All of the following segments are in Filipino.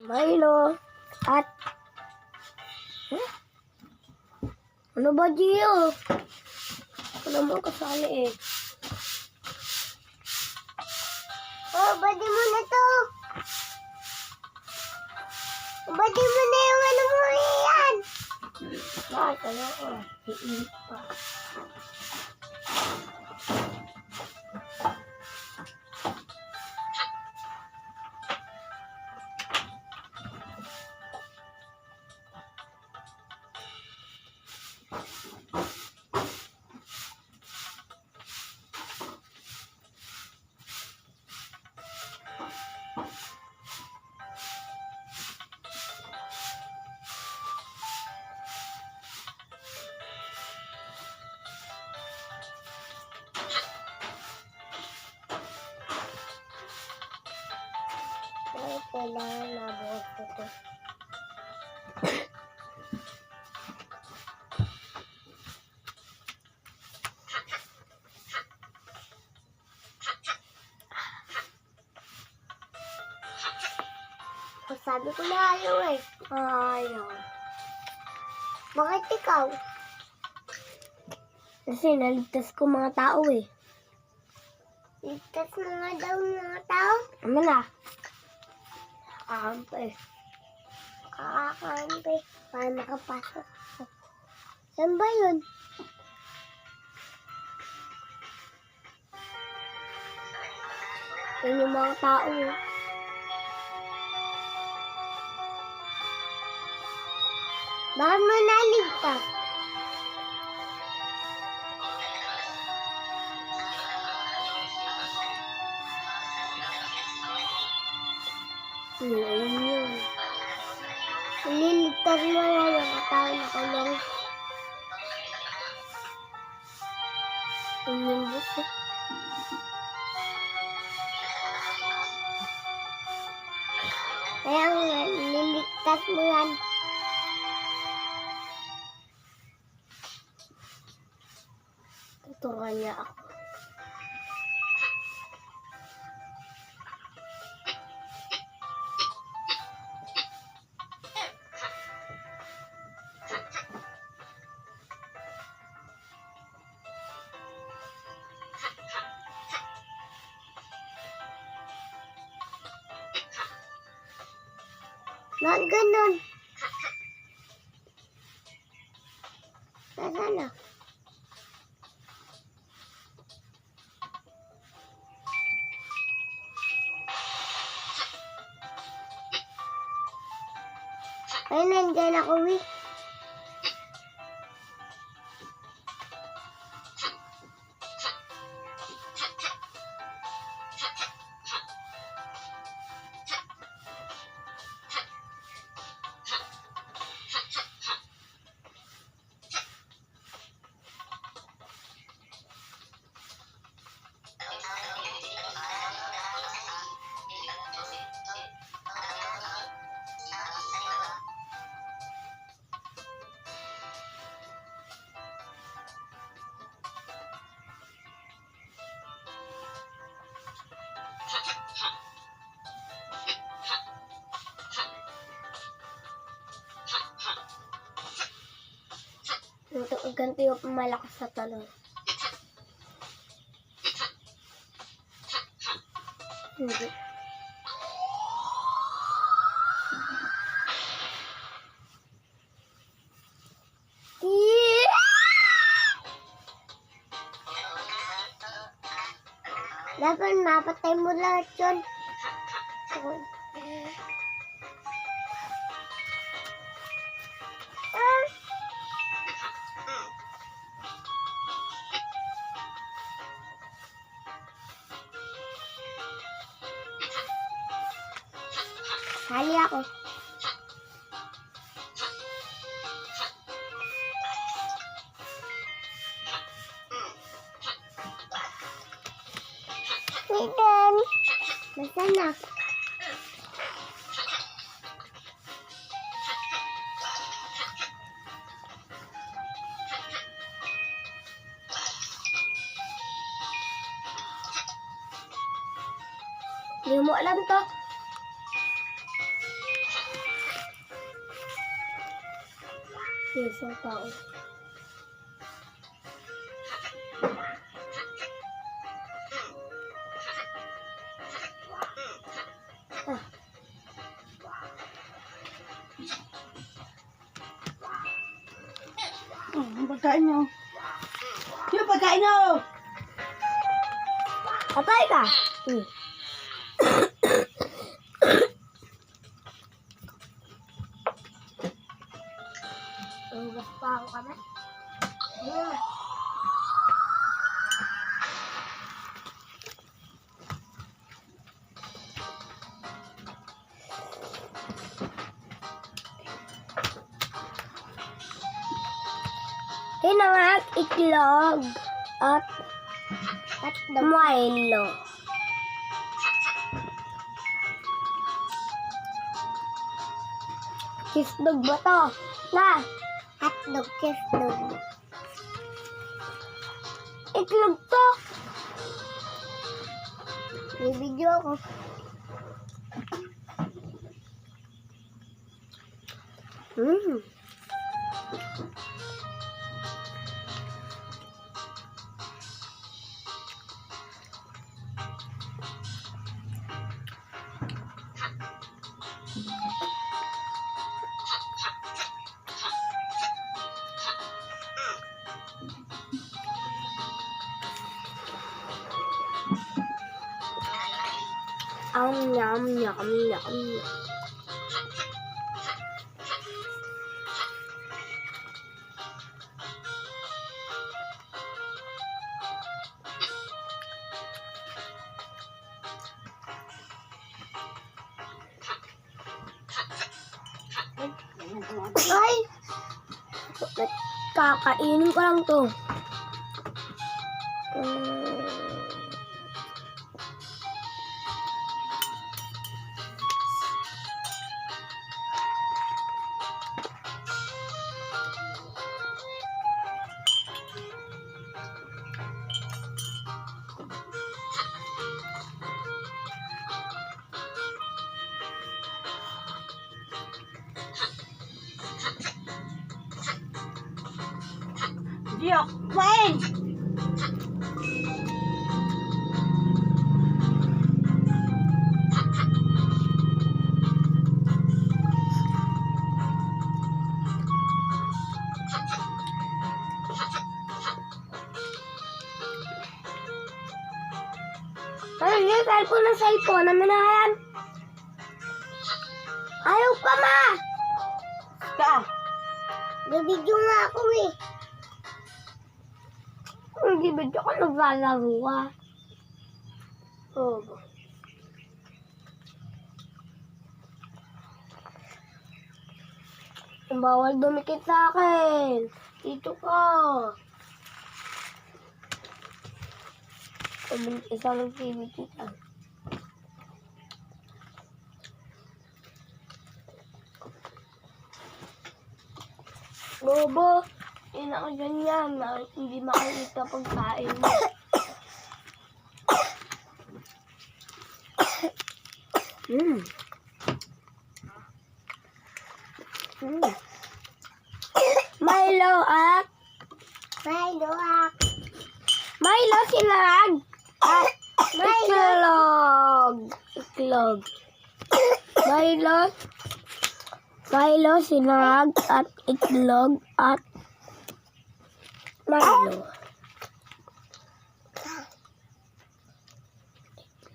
Milo. At ano ba, Gio? Ano mo kasali eh? Oh, badi mo na to. Badi mo na yung ano mo yan. Bakit ano ko? Iinit pa. Kailangan nabuhat ko ito. Sabi ko na ayaw eh. Ayaw. Bakit ikaw? Kasi naligtas ko mga tao eh. Ligtas mo nga daw mga tao? Ano na? Kakampi. Kakampi. Para nakapasok. Saan ba yun? Yun yung mga tao. Bakit mo naligtas? Yun yun. Nililigtas mo na yung katao na kulong. Yun yung buto. Kaya nga, nililigtas mo yan. Tuturuan niya ako. Bakit ganun? Nasaan na? Ay, nandyan ako eh. Ganito yung malakas sa talon. Hindi. Dapat mapatay mo lahat yun. Hali ako. Eden, nasaan na? Hindi mo alam to. Isang tao. Ang pagkain nyo. Yung pagkain nyo! Patay ka! Ugas pa ako kami. Hinangat itlog at Milo. Kisdog ba to? Na! Hotdog, kisdog. Itlog to! May video ako. Yum, yum, yum. Ay! Kakainin ko lang to. Diok! Wain! Ay, yung cellphone na cellphone. Naman na yan. Ayaw pa, ma! Ka! Nabidyo nga ako eh. Hindi bidyo ko naglalaro ka. Oh. Ang bawal dumikit sa akin. Dito ka. Isang TV kita. Bobo, yun ako ganyan na hindi makikita pagkain mo. Milo at Milo sinag at itlog. Milo sinag at itlog at Milo.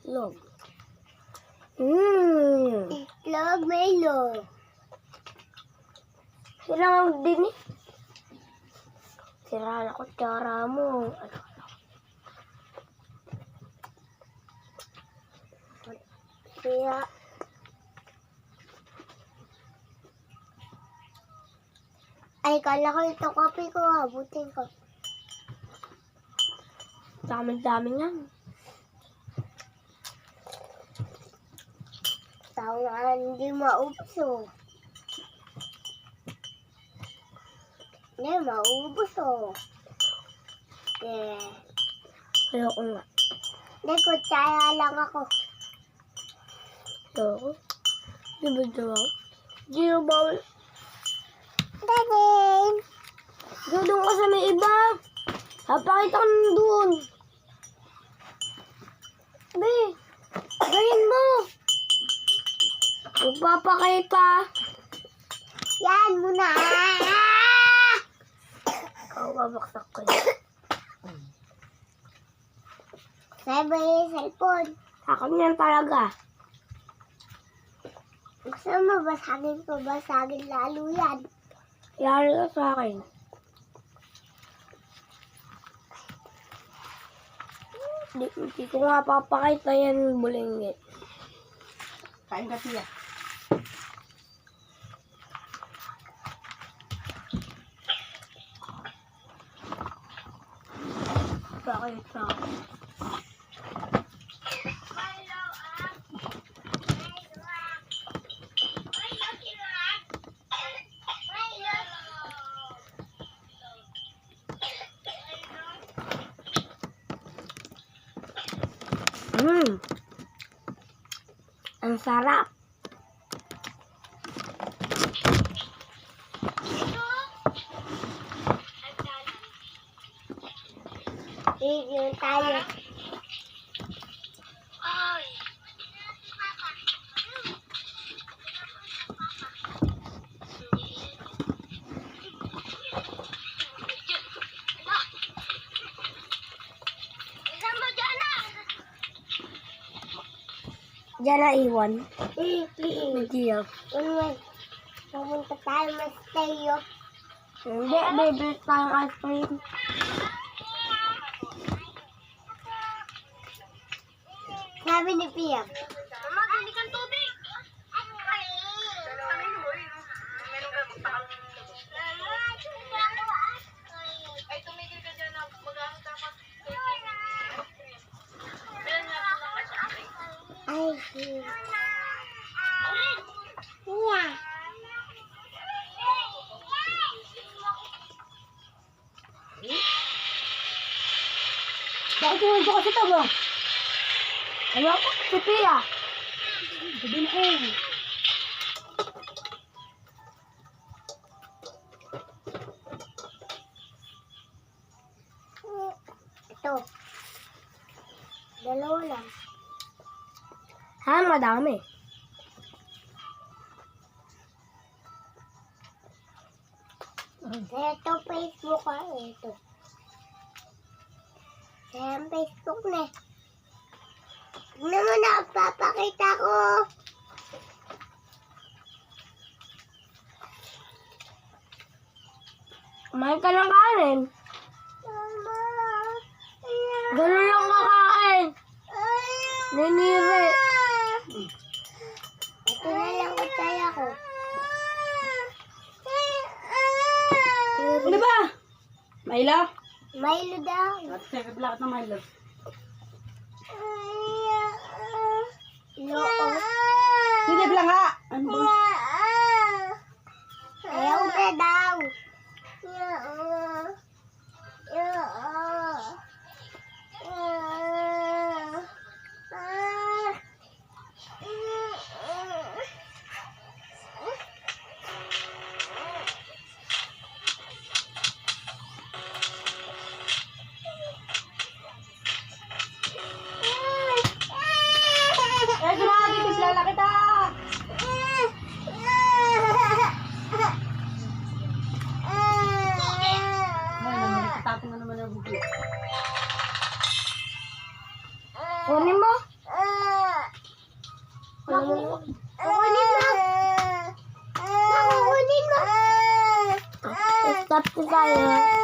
Itlog. Itlog, Milo. Sirang din eh. Sira na kutsara mo. Sira. Ay, kala ko ito kape ko. Abutin ko. Dami-dami yan. Tawaan, hindi maubos oh. Hindi maubos oh. Ayoko nga. Hindi, kutsara lang ako. Ayoko. Di ba daw? Di ba bawal? Daddy. Doon ka sa may iba. Papakita ko doon. Be, gayin mo. Magpapakita. Yan muna. Ikaw, babaksak ko yun. Sabi yung cellphone. Akin yan talaga. Gusto mo basagin ko, basagin lalo yan. Lalo na sa akin. Hindi ko nga papakita yan, bulinggit. Kain ka siya. Pakita. Ang sarap. Review tayo. Diyan na iwan. Hindi yun. Pumunta tayo mag-stayo. Hindi, bibili tayo ice cream. Sabi ni Pia. Mama, bili kang tubig. Ay, tumigil ka dyan na mag-ahang dapat. Ay, yeah. Bakit mo ito kasi ito ba? Ayoko, si Pia. Sabi na eh. Ito. Dalawa lang. Ha, madami. Ito, Facebook ka. Ito. Ayan, Facebook na. Tignan mo na, papakita ko. Kumain ka ng kanin. Mama. Ganun lang kakain. Ninire. Ito na lang kutaya ko. Ano ba? Milo? Milo daw. At sige, blakat na Milo. Loo. Hindi, blanga. Ano ba? Ayaw na daw. Eh, gumagi, bislala kita. Tapon na naman ang buko. Kunin mo. Kunin mo. Kunin mo. Stop ko tayo.